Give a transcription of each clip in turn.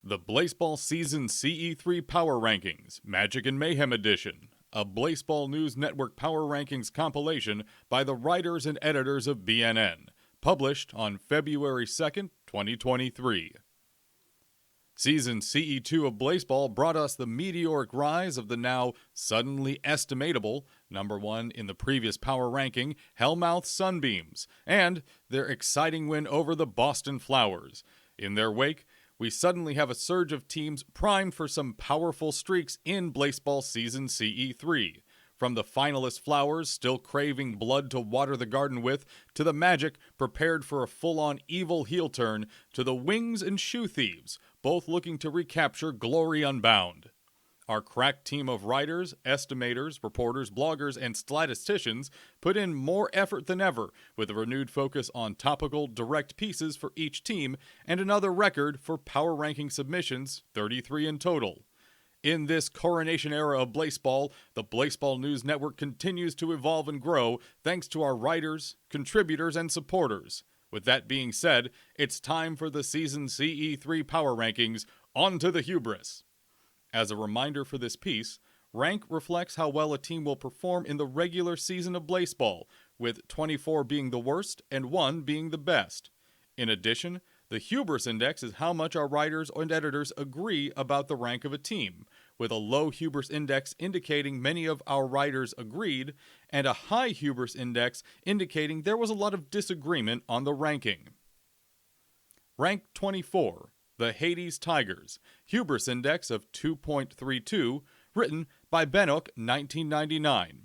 The Blaseball Season CE3 Power Rankings, Magic and Mayhem Edition, a Blaseball News Network Power Rankings compilation by the writers and editors of BNN, published on February 2nd, 2023. Season CE2 of Blaseball brought us the meteoric rise of the now suddenly estimatable, number one in the previous power ranking, Hellmouth Sunbeams, and their exciting win over the Boston Flowers. In their wake, we suddenly have a surge of teams primed for some powerful streaks in Blaseball Season CE3. From the finalist Flowers, still craving blood to water the garden with, to the Magic, prepared for a full-on evil heel turn, to the Wings and Shoe Thieves, both looking to recapture glory unbound. Our crack team of writers, estimators, reporters, bloggers, and statisticians put in more effort than ever, with a renewed focus on topical, direct pieces for each team, and another record for power ranking submissions, 33 in total. In this coronation era of Blaseball, the Blaseball News Network continues to evolve and grow thanks to our writers, contributors, and supporters. With that being said, it's time for the Season CE3 Power Rankings. On to the hubris! As a reminder for this piece, rank reflects how well a team will perform in the regular season of Blaseball, with 24 being the worst and 1 being the best. In addition, the hubris index is how much our writers and editors agree about the rank of a team, with a low hubris index indicating many of our writers agreed, and a high hubris index indicating there was a lot of disagreement on the ranking. Rank 24. The Hades Tigers, hubris index of 2.32, written by Bennock 1999.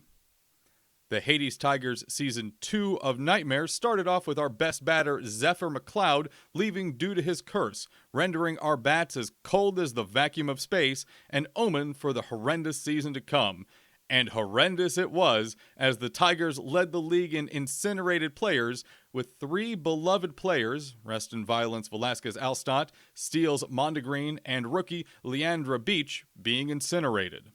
The Hades Tigers Season 2 of Nightmares started off with our best batter Zephyr McLeod leaving due to his curse, rendering our bats as cold as the vacuum of space, an omen for the horrendous season to come. And horrendous it was, as the Tigers led the league in incinerated players, with 3 beloved players, rest in violence Velasquez Alstott, Steele's Mondegreen, and rookie Leandra Beach, being incinerated.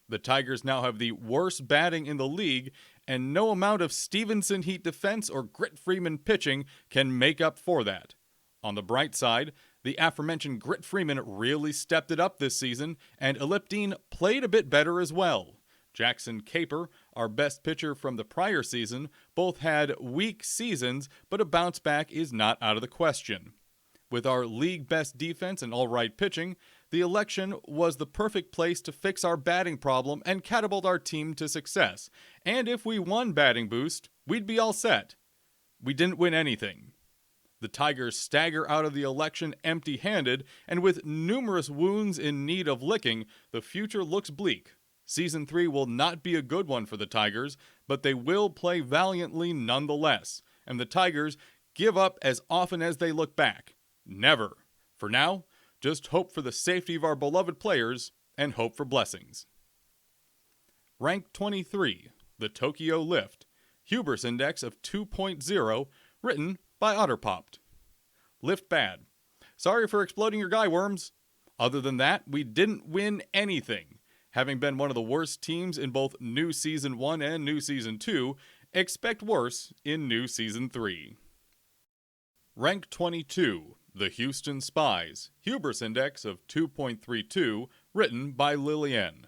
The Tigers now have the worst batting in the league, and no amount of Stevenson Heat defense or Grit Freeman pitching can make up for that. On the bright side, the aforementioned Grit Freeman really stepped it up this season, and Elliptine played a bit better as well. Jackson Caper, our best pitcher from the prior season, both had weak seasons, but a bounce back is not out of the question. With our league best defense and all-right pitching, the election was the perfect place to fix our batting problem and catapult our team to success. And if we won Batting Boost, we'd be all set. We didn't win anything. The Tigers stagger out of the election empty-handed, and with numerous wounds in need of licking, the future looks bleak. Season 3 will not be a good one for the Tigers, but they will play valiantly nonetheless, and the Tigers give up as often as they look back. Never. For now, just hope for the safety of our beloved players and hope for blessings. Rank 23, the Tokyo Lift, hubris index of 2.0, written by Otterpopped. Lift bad. Sorry for exploding your guy worms. Other than that, we didn't win anything. Having been one of the worst teams in both New Season 1 and New Season 2, expect worse in New Season 3. Rank 22, the Houston Spies, hubris index of 2.32, written by Lillian.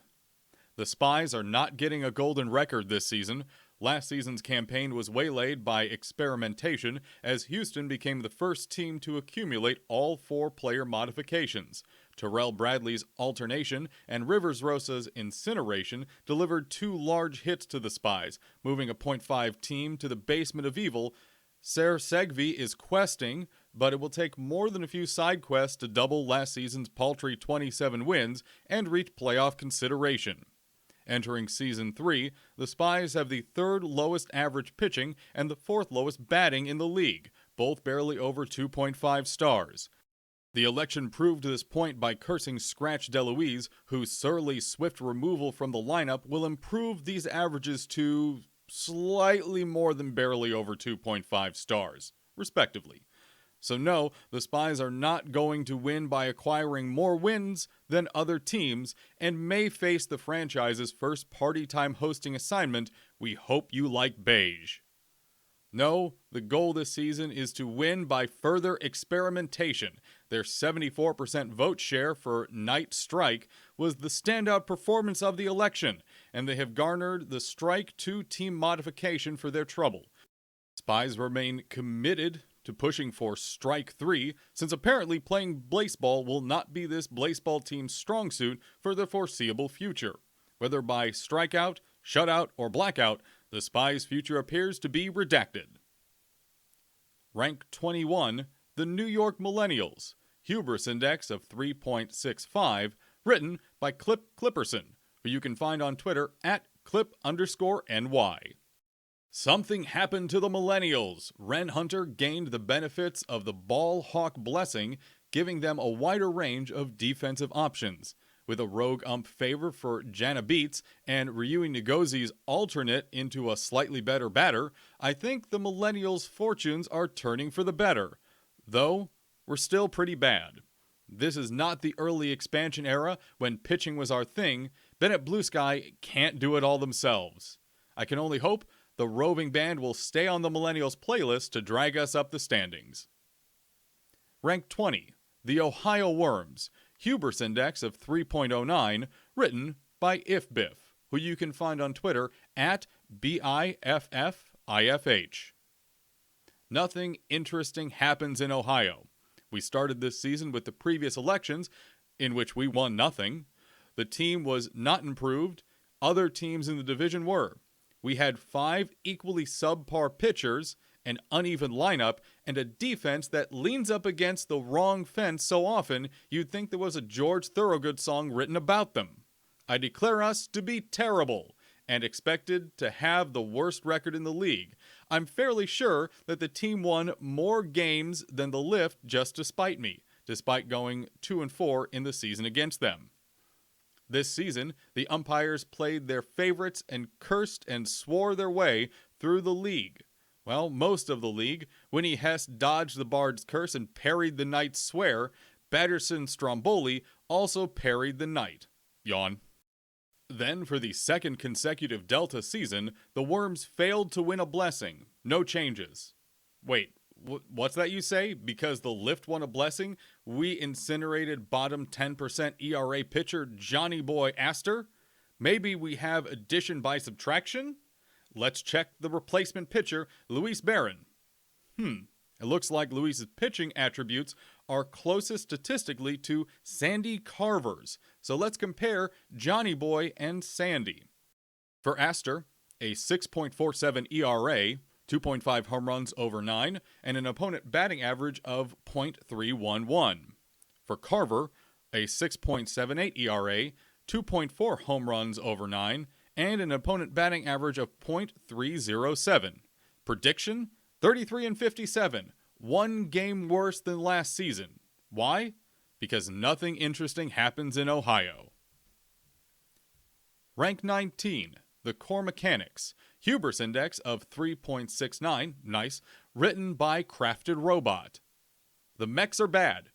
The Spies are not getting a golden record this season. Last season's campaign was waylaid by experimentation, as Houston became the first team to accumulate all 4 player modifications. Terrell Bradley's Alternation and Rivers Rosa's Incineration delivered 2 large hits to the Spies, moving a .5 team to the basement of evil. Ser Segvi is questing, but it will take more than a few side quests to double last season's paltry 27 wins and reach playoff consideration. Entering Season 3, the Spies have the 3rd lowest average pitching and the 4th lowest batting in the league, both barely over 2.5 stars. The election proved this point by cursing Scratch DeLuise, whose surly swift removal from the lineup will improve these averages to slightly more than barely over 2.5 stars, respectively. So no, the Spies are not going to win by acquiring more wins than other teams, and may face the franchise's first party time hosting assignment. We hope you like beige. No, the goal this season is to win by further experimentation. Their 74% vote share for Night Strike was the standout performance of the election, and they have garnered the Strike 2 team modification for their trouble. Spies remain committed to pushing for Strike 3, since apparently playing Blaseball will not be this Blaseball team's strong suit for the foreseeable future. Whether by strikeout, shutout, or blackout, the Spies' future appears to be redacted. Rank 21, the New York Millennials. Hubris Index of 3.65, written by Clipperson, who you can find on Twitter at @clip_NY. Something happened to the Millennials. Ren Hunter gained the benefits of the Ball Hawk blessing, giving them a wider range of defensive options. With a rogue ump favor for Jana Beats and Ryui Ngozi's alternate into a slightly better batter, I think the Millennials' fortunes are turning for the better. Though, we're still pretty bad. This is not the early expansion era when pitching was our thing. Bennett Blue Sky can't do it all themselves. I can only hope the roving band will stay on the Millennials playlist to drag us up the standings. Rank 20, the Ohio Worms. Hubris Index of 3.09, written by IfBiff, who you can find on Twitter at BIFFIFH. Nothing interesting happens in Ohio. We started this season with the previous elections, in which we won nothing. The team was not improved. Other teams in the division were. We had 5 equally subpar pitchers, an uneven lineup, and a defense that leans up against the wrong fence so often you'd think there was a George Thorogood song written about them. I declare us to be terrible, and expected to have the worst record in the league. I'm fairly sure that the team won more games than the Lift just to spite me, despite going 2-4 in the season against them. This season, the umpires played their favorites and cursed and swore their way through the league. Well, most of the league. Winnie Hess dodged the Bard's curse and parried the Knight's swear. Batterson Stromboli also parried the Knight. Yawn. Then, for the second consecutive Delta season, the Worms failed to win a blessing. No changes. Wait, what's that you say? Because the Lift won a blessing, we incinerated bottom 10% ERA pitcher Johnny Boy Astor? Maybe we have addition by subtraction? Let's check the replacement pitcher, Luis Barron. It looks like Luis's pitching attributes are closest statistically to Sandy Carver's. So let's compare Johnny Boy and Sandy. For Astor, a 6.47 ERA, 2.5 home runs over 9, and an opponent batting average of .311. For Carver, a 6.78 ERA, 2.4 home runs over 9, and an opponent batting average of .307. Prediction? 33-57, 1 game worse than last season. Why? Because nothing interesting happens in Ohio. Rank 19, the Core Mechanics. Hubris Index of 3.69, nice, written by Crafted Robot. The mechs are bad.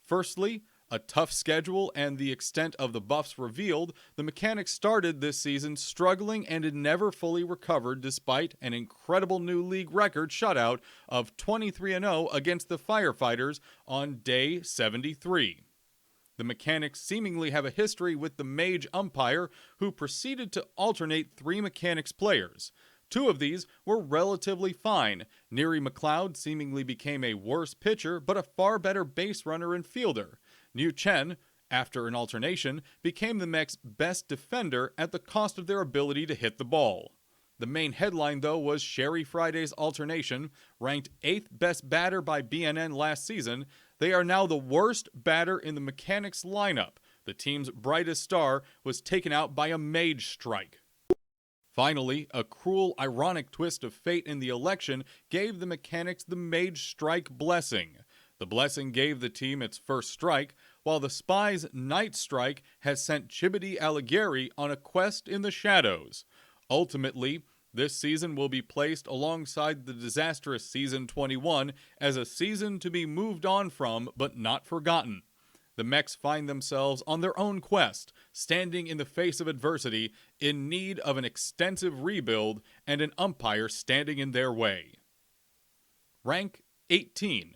Firstly, a tough schedule and the extent of the buffs revealed, the Mechanics started this season struggling and had never fully recovered despite an incredible new league record shutout of 23-0 against the Firefighters on day 73. The Mechanics seemingly have a history with the Mage umpire who proceeded to alternate 3 Mechanics players. 2 of these were relatively fine. Neary McLeod seemingly became a worse pitcher but a far better base runner and fielder. Niu Chen, after an alternation, became the Mech's best defender at the cost of their ability to hit the ball. The main headline, though, was Sherry Friday's alternation. Ranked 8th best batter by BNN last season, they are now the worst batter in the Mechanics lineup. The team's brightest star was taken out by a Mage strike. Finally, a cruel, ironic twist of fate in the election gave the Mechanics the Mage strike blessing. The blessing gave the team its first strike, while the Spies' Night Strike has sent Chibity Alighieri on a quest in the shadows. Ultimately, this season will be placed alongside the disastrous Season 21 as a season to be moved on from but not forgotten. The Mechs find themselves on their own quest, standing in the face of adversity, in need of an extensive rebuild, and an umpire standing in their way. Rank 18.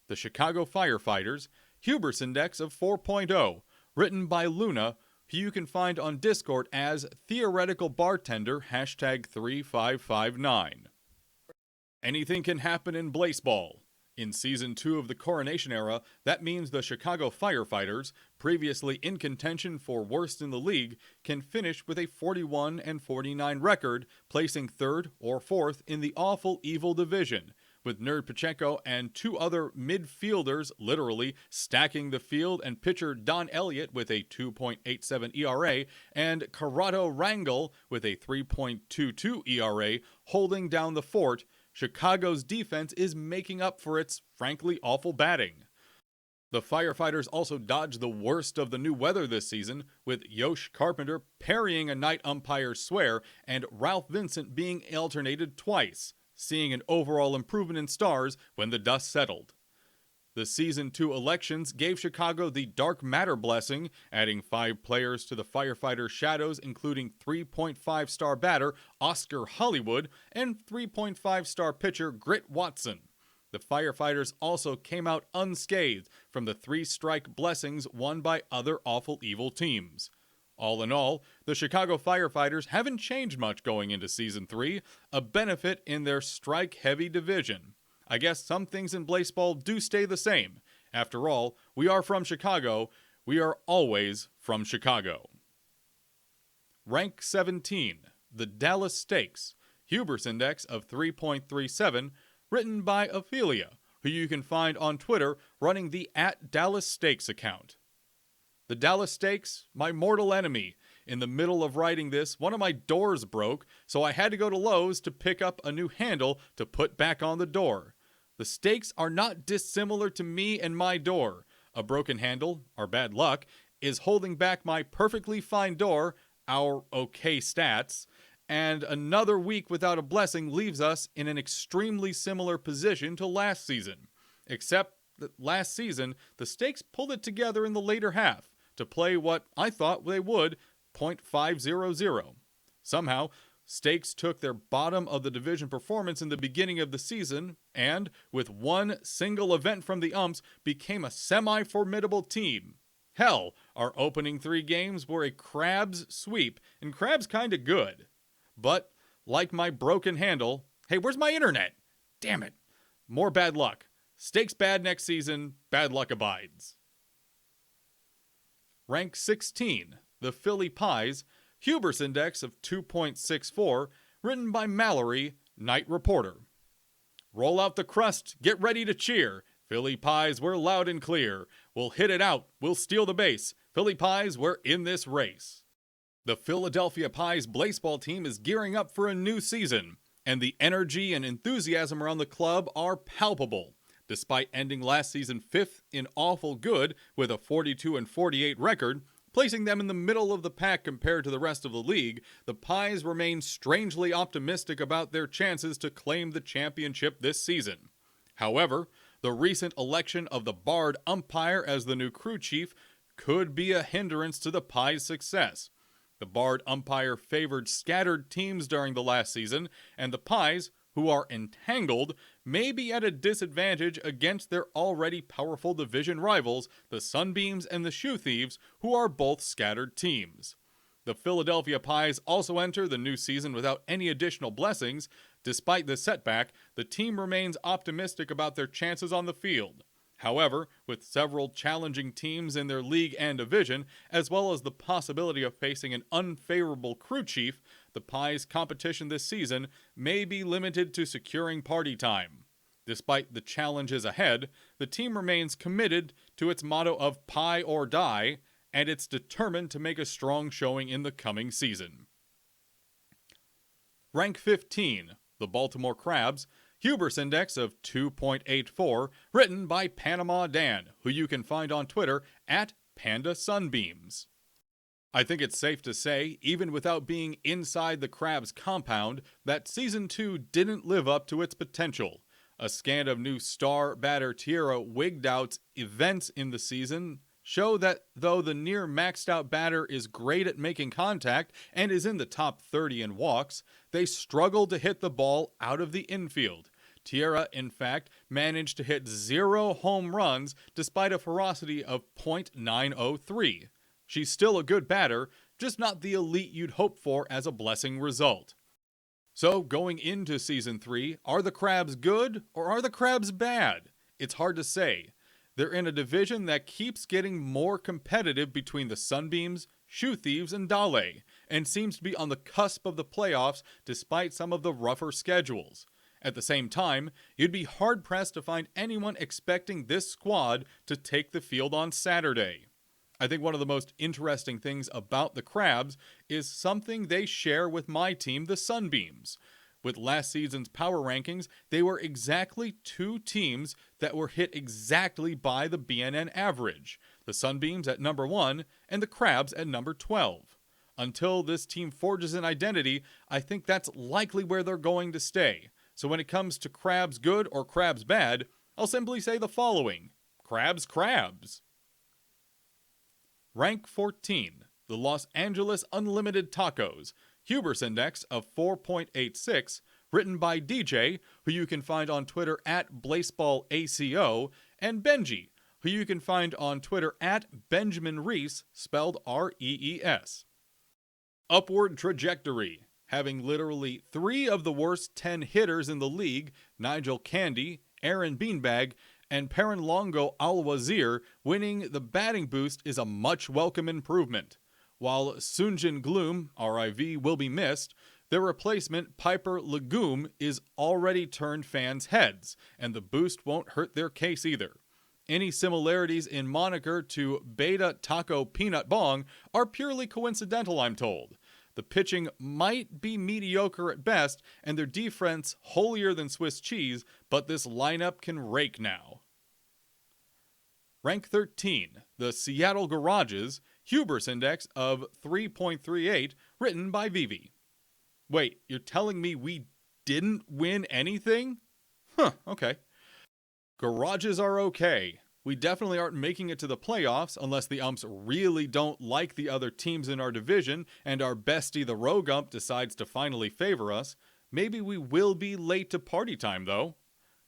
The Chicago Firefighters, Hubris Index of 4.0, written by Luna, who you can find on Discord as Theoretical Bartender #3559. Anything can happen in Blaseball. In Season 2 of the Coronation Era, that means the Chicago Firefighters, previously in contention for worst in the league, can finish with a 41-49 record, placing 3rd or 4th in the awful evil division, with Nerd Pacheco and 2 other midfielders literally stacking the field, and pitcher Don Elliott with a 2.87 ERA and Corrado Rangel with a 3.22 ERA holding down the fort. Chicago's defense is making up for its frankly awful batting. The Firefighters also dodged the worst of the new weather this season, with Yosh Carpenter parrying a night umpire's swear and Ralph Vincent being alternated twice, seeing an overall improvement in stars when the dust settled. The Season 2 elections gave Chicago the Dark Matter blessing, adding 5 players to the Firefighters' shadows, including 3.5-star batter Oscar Hollywood and 3.5-star pitcher Grit Watson. The Firefighters also came out unscathed from the 3-strike blessings won by other awful evil teams. All in all, the Chicago Firefighters haven't changed much going into Season 3, a benefit in their strike-heavy division. I guess some things in Blaseball do stay the same. After all, we are from Chicago. We are always from Chicago. Rank 17. The Dallas Stakes. Hubris Index of 3.37, written by Ophelia, who you can find on Twitter running the @DallasStakes account. The Dallas Stakes, my mortal enemy. In the middle of writing this, one of my doors broke, so I had to go to Lowe's to pick up a new handle to put back on the door. The stakes are not dissimilar to me and my door. A broken handle, our bad luck, is holding back my perfectly fine door, our okay stats, and another week without a blessing leaves us in an extremely similar position to last season. Except that last season, the stakes pulled it together in the later half to play what I thought they would, .500. Somehow, Stakes took their bottom of the division performance in the beginning of the season and, with one single event from the umps, became a semi-formidable team. Hell, our opening 3 games were a Crabs sweep, and Crabs kinda good. But, like my broken handle, hey, where's my internet? Damn it. More bad luck. Stakes bad next season, bad luck abides. Rank 16. The Philly Pies, Hubris Index of 2.64, written by Mallory, Night Reporter. Roll out the crust, get ready to cheer. Philly Pies, we're loud and clear. We'll hit it out, we'll steal the base. Philly Pies, we're in this race. The Philadelphia Pies Blaseball team is gearing up for a new season, and the energy and enthusiasm around the club are palpable. Despite ending last season 5th in awful good with a 42-48 record, placing them in the middle of the pack compared to the rest of the league, the Pies remain strangely optimistic about their chances to claim the championship this season. However, the recent election of the Bard umpire as the new crew chief could be a hindrance to the Pies' success. The Bard umpire favored scattered teams during the last season, and the Pies, who are entangled, may be at a disadvantage against their already powerful division rivals, the Sunbeams and the Shoe Thieves, who are both scattered teams. The Philadelphia Pies also enter the new season without any additional blessings. Despite this setback, the team remains optimistic about their chances on the field. However, with several challenging teams in their league and division, as well as the possibility of facing an unfavorable crew chief, the Pies' competition this season may be limited to securing party time. Despite the challenges ahead, the team remains committed to its motto of Pie or Die, and it's determined to make a strong showing in the coming season. Rank 15, the Baltimore Crabs, Hubris Index of 2.84, written by Panama Dan, who you can find on Twitter @PandaSunbeams. I think it's safe to say, even without being inside the Crabs compound, that Season 2 didn't live up to its potential. A scan of new star batter Tierra Wigdout's events in the season show that though the near maxed out batter is great at making contact and is in the top 30 in walks, they struggle to hit the ball out of the infield. Tierra, in fact, managed to hit 0 home runs despite a ferocity of .903. She's still a good batter, just not the elite you'd hope for as a blessing result. So, going into Season 3, are the Crabs good or are the Crabs bad? It's hard to say. They're in a division that keeps getting more competitive between the Sunbeams, Shoe Thieves, and Dale, and seems to be on the cusp of the playoffs despite some of the rougher schedules. At the same time, you'd be hard-pressed to find anyone expecting this squad to take the field on Saturday. I think one of the most interesting things about the Crabs is something they share with my team, the Sunbeams. With last season's power rankings, they were exactly 2 teams that were hit exactly by the BNN average. The Sunbeams at number 1 and the Crabs at number 12. Until this team forges an identity, I think that's likely where they're going to stay. So when it comes to Crabs good or Crabs bad, I'll simply say the following. Crabs. Rank 14, the Los Angeles Unlimited Tacos, hubris index of 4.86, written by DJ, who you can find on Twitter at BlaseBallACO, and Benji, who you can find on Twitter at Benjamin Reese, spelled R-E-E-S. Upward trajectory. Having literally 3 of the worst 10 hitters in the league, Nigel Candy, Aaron Beanbag, and Paranlongo Al-Wazir, winning the batting boost is a much welcome improvement. While Sunjin Gloom, RIV, will be missed, their replacement, Piper Legume, is already turned fans' heads, and the boost won't hurt their case either. Any similarities in moniker to Beta Taco Peanut Bong are purely coincidental, I'm told. The pitching might be mediocre at best, and their defense holier than Swiss cheese, but this lineup can rake now. Rank 13, the Seattle Garages, hubris index of 3.38, written by Vivi. Wait, you're telling me we didn't win anything? Okay. Garages are okay. We definitely aren't making it to the playoffs unless the umps really don't like the other teams in our division and our bestie the Rogue Ump decides to finally favor us. Maybe we will be late to party time though.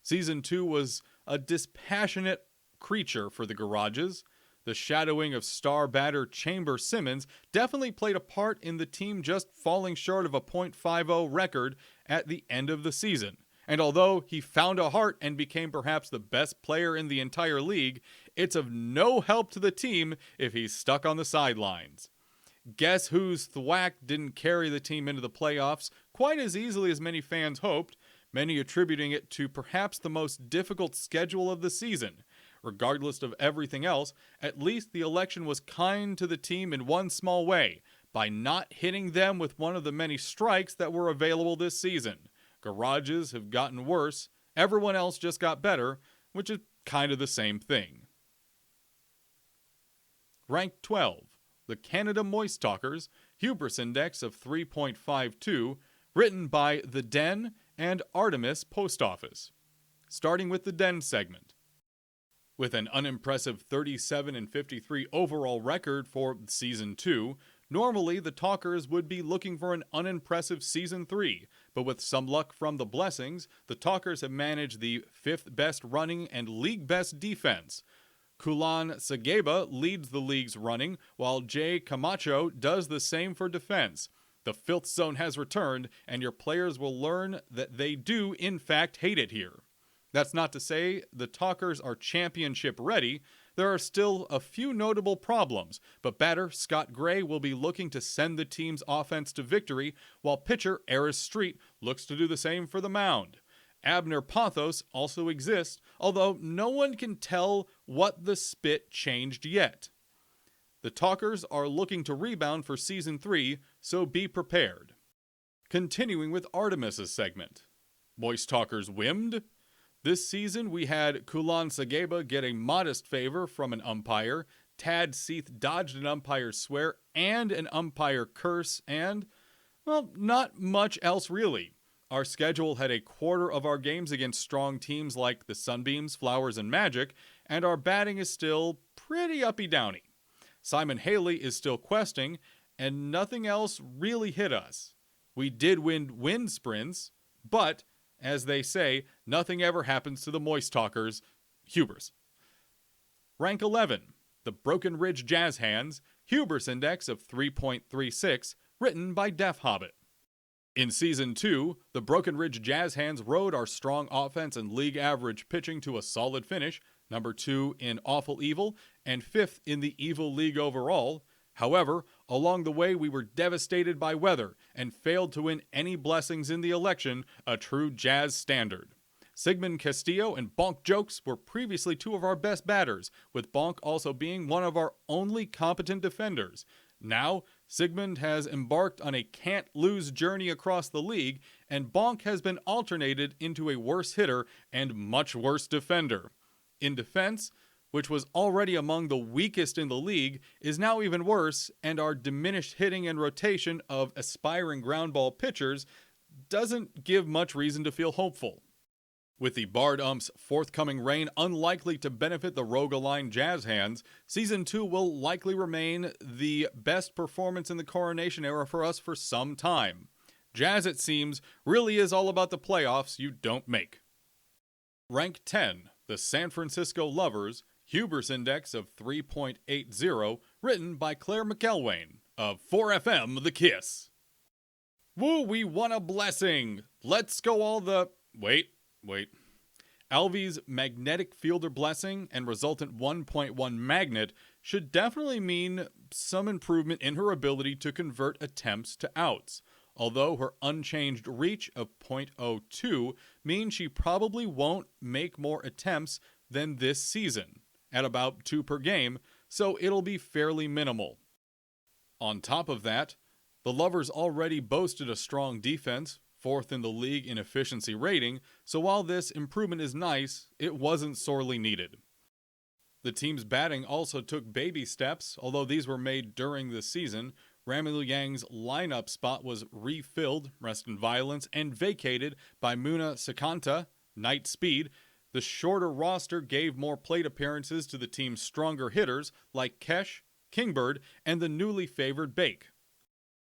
Season 2 was a dispassionate creature for the Garages. The shadowing of star batter Chamber Simmons definitely played a part in the team just falling short of a .50 record at the end of the season. And although he found a heart and became perhaps the best player in the entire league, it's of no help to the team if he's stuck on the sidelines. Guess whose thwack didn't carry the team into the playoffs quite as easily as many fans hoped, many attributing it to perhaps the most difficult schedule of the season. Regardless of everything else, at least the election was kind to the team in one small way, by not hitting them with one of the many strikes that were available this season. Garages have gotten worse, everyone else just got better, which is kind of the same thing. Rank 12, the Canada Moist Talkers, hubris index of 3.52, written by The Den and Artemis Post Office. Starting with the Den segment. With an unimpressive 37-53 overall record for Season 2, normally the Talkers would be looking for an unimpressive Season 3, but with some luck from the blessings, the Talkers have managed the 5th best running and league best defense. Kulan Sageba leads the league's running, while Jay Camacho does the same for defense. The filth zone has returned, and your players will learn that they do in fact hate it here. That's not to say the Talkers are championship ready. There are still a few notable problems, but batter Scott Gray will be looking to send the team's offense to victory, while pitcher Eris Street looks to do the same for the mound. Abner Pathos also exists, although no one can tell what the spit changed yet. The Talkers are looking to rebound for Season 3, so be prepared. Continuing with Artemis's segment. Moist Talkers whimmed? This season, we had Kulan Sageba get a modest favor from an umpire, Tad Seath dodged an umpire's swear and an umpire curse, and, well, not much else really. Our schedule had a quarter of our games against strong teams like the Sunbeams, Flowers, and Magic, and our batting is still pretty uppy-downy. Simon Haley is still questing, and nothing else really hit us. We did win wind sprints, but as they say, nothing ever happens to the moist talkers. Hubers. Rank 11, the Broken Ridge Jazz Hands, Hubris Index of 3.36, written by Def Hobbit. In Season 2, the Broken Ridge Jazz Hands rode our strong offense and league average pitching to a solid finish, number 2 in Awful Evil, and 5th in the Evil League overall. However, along the way we were devastated by weather and failed to win any blessings in the election, a true Jazz standard. Sigmund Castillo and Bonk Jokes were previously two of our best batters, with Bonk also being one of our only competent defenders. Now, Sigmund has embarked on a can't-lose journey across the league, and Bonk has been alternated into a worse hitter and much worse defender. In defense, which was already among the weakest in the league, is now even worse, and our diminished hitting and rotation of aspiring ground ball pitchers doesn't give much reason to feel hopeful. With the Bard Ump's forthcoming reign unlikely to benefit the Rogaline Jazz Hands, Season 2 will likely remain the best performance in the Coronation era for us for some time. Jazz, it seems, really is all about the playoffs you don't make. Rank 10, the San Francisco Lovers, Hubris Index of 3.80, written by Claire McElwain of 4FM The Kiss. Woo, we won a blessing! Let's go all the... Wait. Alvy's magnetic fielder blessing and resultant 1.1 magnet should definitely mean some improvement in her ability to convert attempts to outs, although her unchanged reach of .02 means she probably won't make more attempts than this season, at about 2 per game, so it'll be fairly minimal. On top of that, the Lovers already boasted a strong defense, 4th in the league in efficiency rating, so while this improvement is nice, it wasn't sorely needed. The team's batting also took baby steps, although these were made during the season. Ramil Yang's lineup spot was refilled, rest in violence, and vacated by Muna Sakanta, Night Speed. The shorter roster gave more plate appearances to the team's stronger hitters like Kesh, Kingbird, and the newly favored Bake.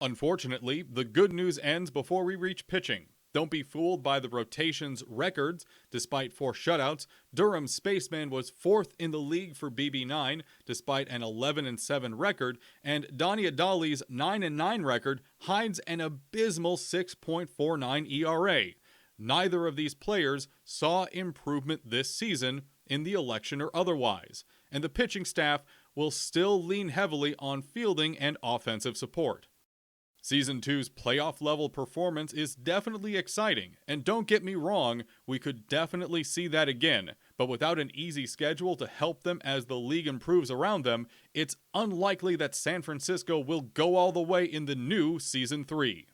Unfortunately, the good news ends before we reach pitching. Don't be fooled by the rotation's records. Despite 4 shutouts, Durham's Spaceman was 4th in the league for BB9, despite an 11-7 record, and Donnie Adali's 9-9 record hides an abysmal 6.49 ERA. Neither of these players saw improvement this season, in the election or otherwise, and the pitching staff will still lean heavily on fielding and offensive support. Season 2's playoff-level performance is definitely exciting, and don't get me wrong, we could definitely see that again, but without an easy schedule to help them as the league improves around them, it's unlikely that San Francisco will go all the way in the new Season 3.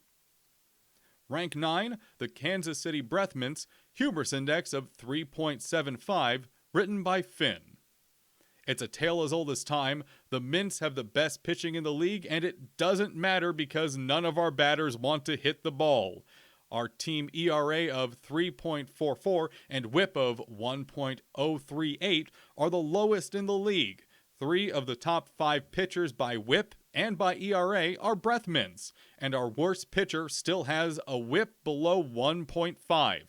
Rank 9, the Kansas City Breath Mints, Hubris Index of 3.75, written by Finn. It's a tale as old as time. The Mints have the best pitching in the league, and it doesn't matter because none of our batters want to hit the ball. Our team ERA of 3.44 and WHIP of 1.038 are the lowest in the league. 3 of the top 5 pitchers by WHIP and by ERA are Breath Mints, and our worst pitcher still has a WHIP below 1.5.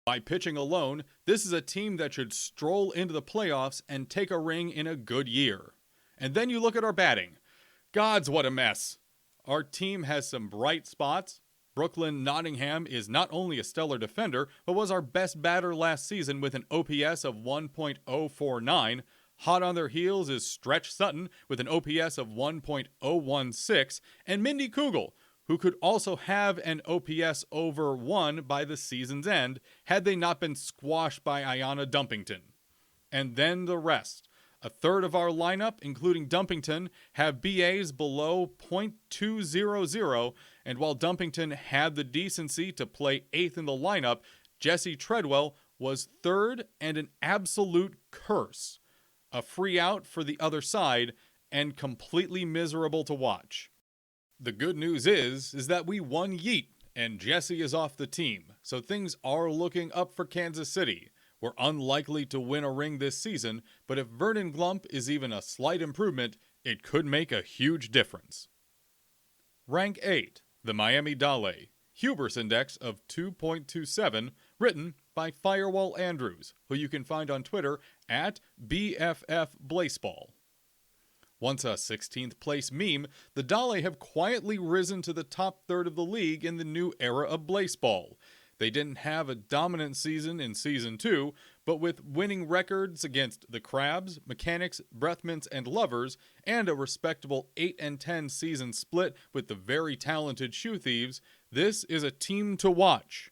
By pitching alone, this is a team that should stroll into the playoffs and take a ring in a good year. And then you look at our batting. Gods, what a mess. Our team has some bright spots. Brooklyn Nottingham is not only a stellar defender, but was our best batter last season with an OPS of 1.049. Hot on their heels is Stretch Sutton with an OPS of 1.016, and Mindy Kugel, who could also have an OPS over 1 by the season's end had they not been squashed by Ayanna Dumpington. And then the rest. A third of our lineup, including Dumpington, have BAs below .200, and while Dumpington had the decency to play 8th in the lineup, Jesse Treadwell was 3rd and an absolute curse. A free out for the other side, and completely miserable to watch. The good news is that we won Yeet, and Jesse is off the team, so things are looking up for Kansas City. We're unlikely to win a ring this season, but if Vernon Glump is even a slight improvement, it could make a huge difference. Rank 8, the Miami Dale, Hubris Index of 2.27, written written by Firewall Andrews, who you can find on Twitter at BFF_Blaseball. Once a 16th place meme, the Dale have quietly risen to the top third of the league in the new era of Blaseball. They didn't have a dominant season in Season 2, but with winning records against the Crabs, Mechanics, Breathmints, and Lovers, and a respectable 8-10 season split with the very talented Shoe Thieves, this is a team to watch.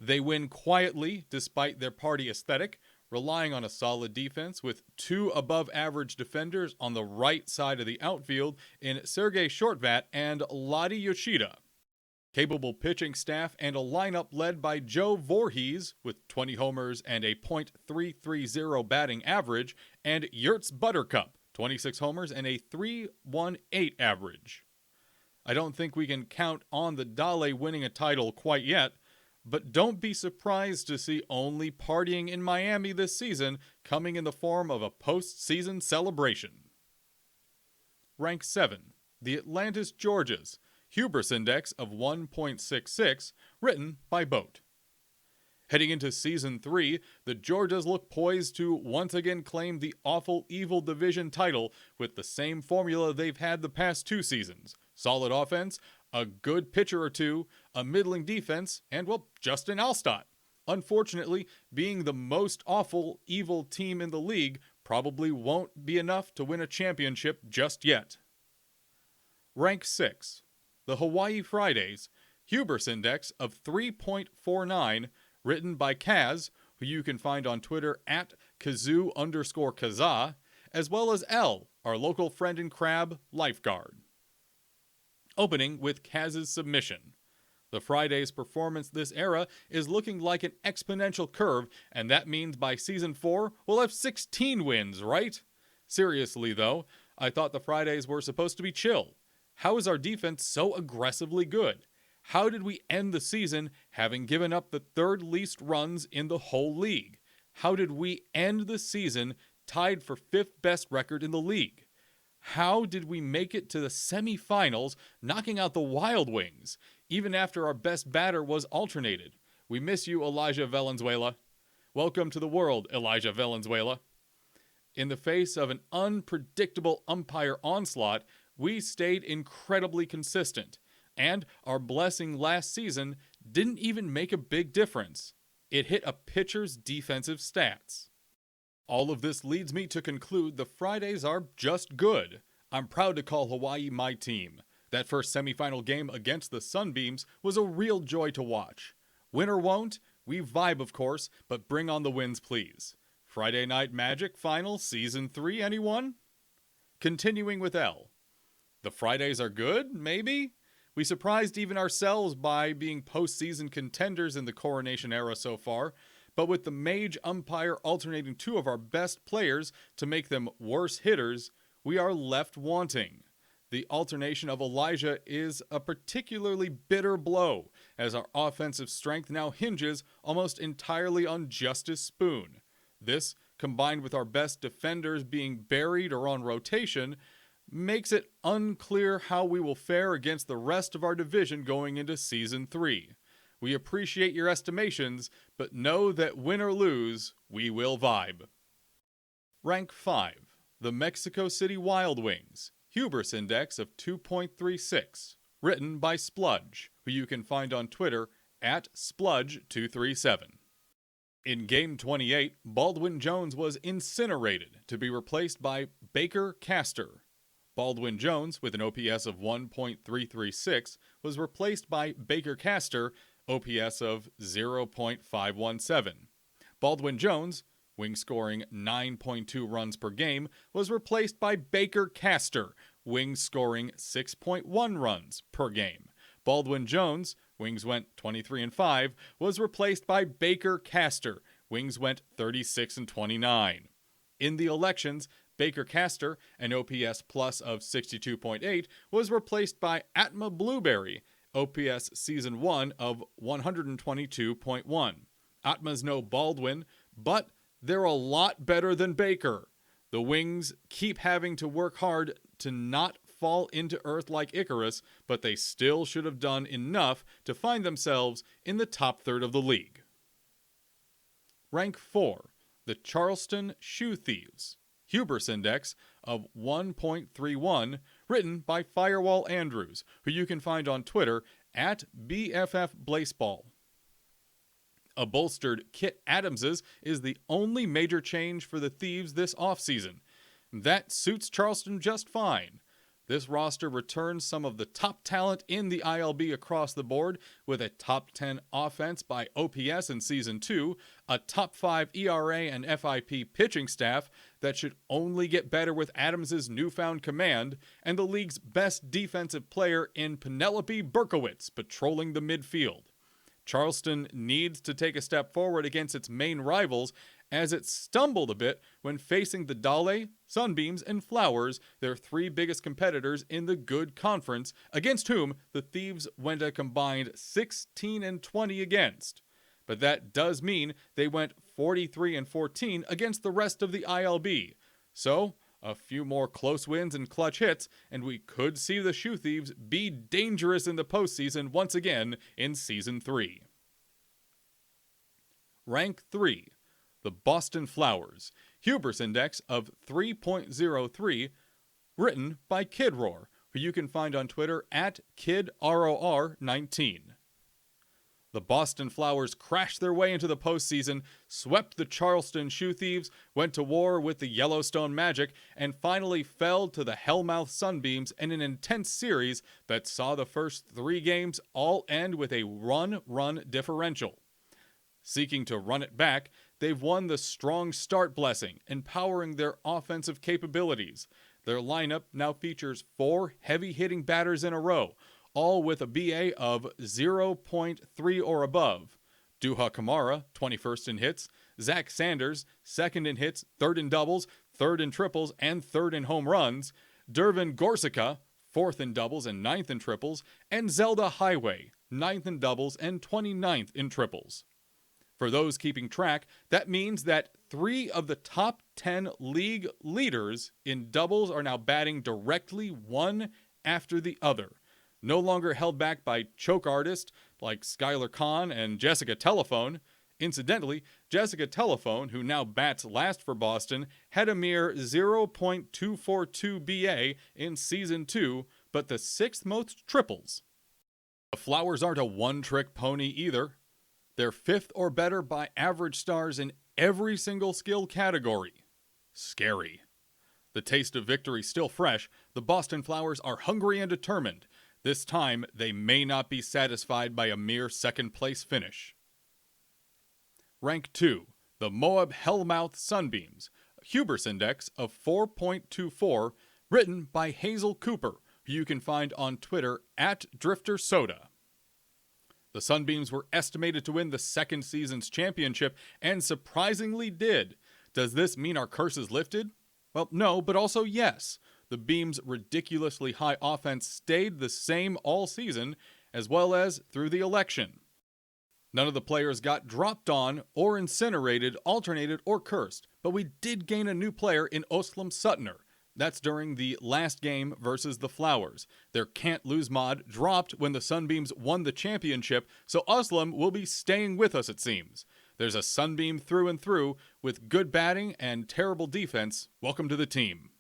They win quietly despite their party aesthetic, relying on a solid defense with 2 above-average defenders on the right side of the outfield in Sergei Shortvat and Ladi Yoshida. Capable pitching staff and a lineup led by Joe Voorhees with 20 homers and a .330 batting average, and Yurts Buttercup, 26 homers and a .318 average. I don't think we can count on the Dale winning a title quite yet, but don't be surprised to see only partying in Miami this season coming in the form of a postseason celebration. Rank 7, the Atlantis Georgias, hubris index of 1.66, written by Boat. Heading into Season 3, the Georgias look poised to once again claim the awful evil division title with the same formula they've had the past 2 seasons. Solid offense, a good pitcher or two, a middling defense, and, well, Justin Alstott. Unfortunately, being the most awful evil team in the league probably won't be enough to win a championship just yet. Rank 6. The Hawaii Fridays, hubris index of 3.49, written by Kaz, who you can find on Twitter at Kazoo_Kazaa, as well as L, our local friend in Crab, lifeguard. Opening with Kaz's submission. The Fridays' performance this era is looking like an exponential curve, and that means by Season 4, we'll have 16 wins, right? Seriously, though, I thought the Fridays were supposed to be chill. How is our defense so aggressively good? How did we end the season having given up the 3rd least runs in the whole league? How did we end the season tied for 5th best record in the league? How did we make it to the semifinals, knocking out the Wild Wings, even after our best batter was alternated? We miss you, Elijah Valenzuela. Welcome to the world, Elijah Valenzuela. In the face of an unpredictable umpire onslaught, we stayed incredibly consistent, and our blessing last season didn't even make a big difference. It hit a pitcher's defensive stats. All of this leads me to conclude the Fridays are just good. I'm proud to call Hawaii my team. That first semifinal game against the Sunbeams was a real joy to watch. Win or won't, we vibe of course, but bring on the wins please. Friday Night Magic Final Season 3, anyone? Continuing with L. The Fridays are good, maybe? We surprised even ourselves by being postseason contenders in the Coronation era so far, but with the mage umpire alternating 2 of our best players to make them worse hitters, we are left wanting. The alternation of Elijah is a particularly bitter blow, as our offensive strength now hinges almost entirely on Justice Spoon. This, combined with our best defenders being buried or on rotation, makes it unclear how we will fare against the rest of our division going into Season 3. We appreciate your estimations, but know that win or lose, we will vibe. Rank 5. The Mexico City Wild Wings, hubris index of 2.36, written by Spludge, who you can find on Twitter at Spludge237. In Game 28, Baldwin Jones was incinerated to be replaced by Baker Castor. Baldwin Jones, with an OPS of 1.336, was replaced by Baker Castor, OPS of 0.517. Baldwin Jones, wing scoring 9.2 runs per game, was replaced by Baker Castor, wing scoring 6.1 runs per game. Baldwin Jones, wings went 23-5, was replaced by Baker Castor, wings went 36-29. In the elections, Baker Castor, an OPS plus of 62.8, was replaced by Atma Blueberry, OPS Season 1 of 122.1. Atma's no Baldwin, but they're a lot better than Baker. The Wings keep having to work hard to not fall into earth like Icarus, but they still should have done enough to find themselves in the top third of the league. Rank 4, the Charleston Shoe Thieves. Hubris Index of 1.31, written by Firewall Andrews, who you can find on Twitter at BFF Blaseball. A bolstered Kit Adamses is the only major change for the Thieves this offseason. That suits Charleston just fine. This roster returns some of the top talent in the ILB across the board, with a top 10 offense by OPS in Season 2, a top 5 ERA and FIP pitching staff that should only get better with Adams' newfound command, and the league's best defensive player in Penelope Berkowitz patrolling the midfield. Charleston needs to take a step forward against its main rivals, as it stumbled a bit when facing the Dale, Sunbeams, and Flowers, their three biggest competitors in the Good Conference, against whom the Thieves went a combined 16-20 against. But that does mean they went 43-14 against the rest of the ILB. So, a few more close wins and clutch hits, and we could see the Shoe Thieves be dangerous in the postseason once again in Season 3. Rank 3. The Boston Flowers. Hubris Index of 3.03, written by Kidroar, who you can find on Twitter at KidROR19. The Boston Flowers crashed their way into the postseason, swept the Charleston Shoe Thieves, went to war with the Yellowstone Magic, and finally fell to the Hellmouth Sunbeams in an intense series that saw the first 3 games all end with a run differential. Seeking to run it back, they've won the strong start blessing, empowering their offensive capabilities. Their lineup now features 4 heavy-hitting batters in a row, all with a BA of 0.3 or above. Duha Kamara, 21st in hits, Zach Sanders, 2nd in hits, 3rd in doubles, 3rd in triples, and 3rd in home runs, Dervin Gorsica, 4th in doubles and 9th in triples, and Zelda Highway, 9th in doubles and 29th in triples. For those keeping track, that means that 3 of the top 10 league leaders in doubles are now batting directly one after the other. No longer held back by choke artists like Skylar Kahn and Jessica Telephone. Incidentally, Jessica Telephone, who now bats last for Boston, had a mere 0.242 BA in Season 2, but the 6th most triples. The Flowers aren't a one-trick pony either. They're 5th or better by average stars in every single skill category. Scary. The taste of victory still fresh, the Boston Flowers are hungry and determined. This time, they may not be satisfied by a mere 2nd place finish. Rank 2. The Moab Hellmouth Sunbeams. Hubris Index of 4.24, written by Hazel Cooper, who you can find on Twitter at DrifterSoda. The Sunbeams were estimated to win the 2nd season's championship, and surprisingly did. Does this mean our curse is lifted? Well, no, but also yes. The Beams' ridiculously high offense stayed the same all season, as well as through the election. None of the players got dropped on, or incinerated, alternated, or cursed, but we did gain a new player in Oslam Sutner. That's during the last game versus the Flowers. Their can't lose mod dropped when the Sunbeams won the championship, so Oslam will be staying with us, it seems. There's a Sunbeam through and through, with good batting and terrible defense. Welcome to the team.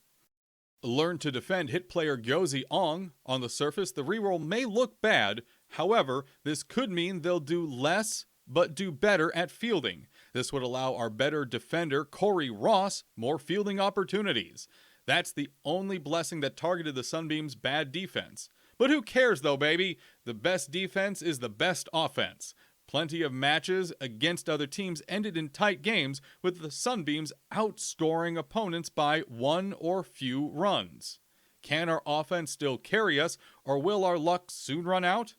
Learn to defend hit player Gyozi Ong. On the surface, the reroll may look bad. However, this could mean they'll do less, but do better at fielding. This would allow our better defender, Corey Ross, more fielding opportunities. That's the only blessing that targeted the Sunbeams' bad defense. But who cares though, baby? The best defense is the best offense. Plenty of matches against other teams ended in tight games, with the Sunbeams outscoring opponents by 1 or few runs. Can our offense still carry us, or will our luck soon run out?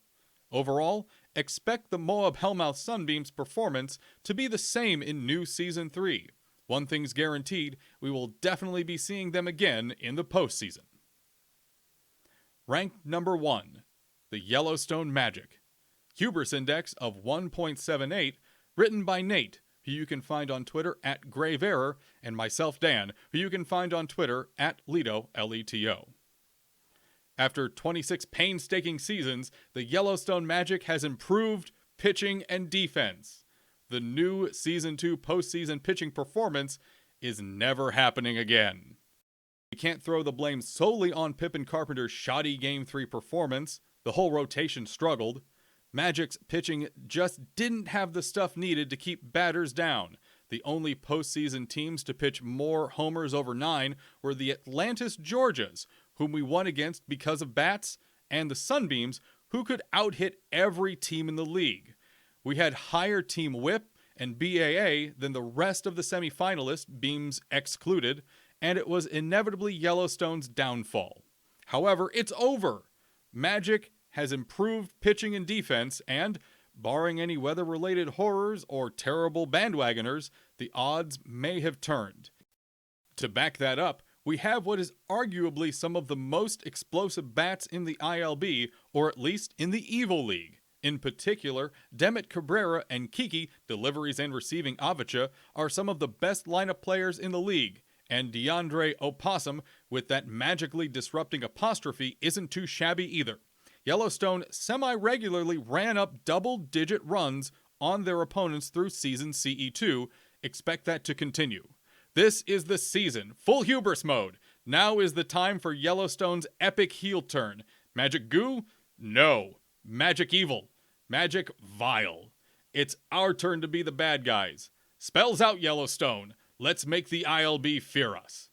Overall, expect the Moab Hellmouth Sunbeams' performance to be the same in new Season 3. One thing's guaranteed, we will definitely be seeing them again in the postseason. Rank number 1, the Yellowstone Magic. Hubris Index of 1.78, written by Nate, who you can find on Twitter at GraveError, and myself, Dan, who you can find on Twitter at Leto, L-E-T-O. After 26 painstaking seasons, the Yellowstone Magic has improved pitching and defense. the new Season 2 postseason pitching performance is never happening again. We can't throw the blame solely on Pippen Carpenter's shoddy Game 3 performance. The whole rotation struggled. Magic's pitching just didn't have the stuff needed to keep batters down. The only postseason teams to pitch more homers over 9 were the Atlantis Georgias, whom we won against because of bats, and the Sunbeams, who could out-hit every team in the league. We had higher team whip and BAA than the rest of the semifinalists, Beams excluded, and it was inevitably Yellowstone's downfall. However, it's over. Magic has improved pitching and defense, and, barring any weather-related horrors or terrible bandwagoners, the odds may have turned. To back that up, we have what is arguably some of the most explosive bats in the ILB, or at least in the Evil League. In particular, Demet Cabrera and Kiki, deliveries and receiving Avacha, are some of the best lineup players in the league, and DeAndre Opossum, with that magically disrupting apostrophe, isn't too shabby either. Yellowstone semi-regularly ran up double-digit runs on their opponents through season CE2. Expect that to continue. This is the season. Full hubris mode. Now is the time for Yellowstone's epic heel turn. Magic goo? No. Magic evil. Magic vile. It's our turn to be the bad guys. Spells out, Yellowstone. Let's make the ILB fear us.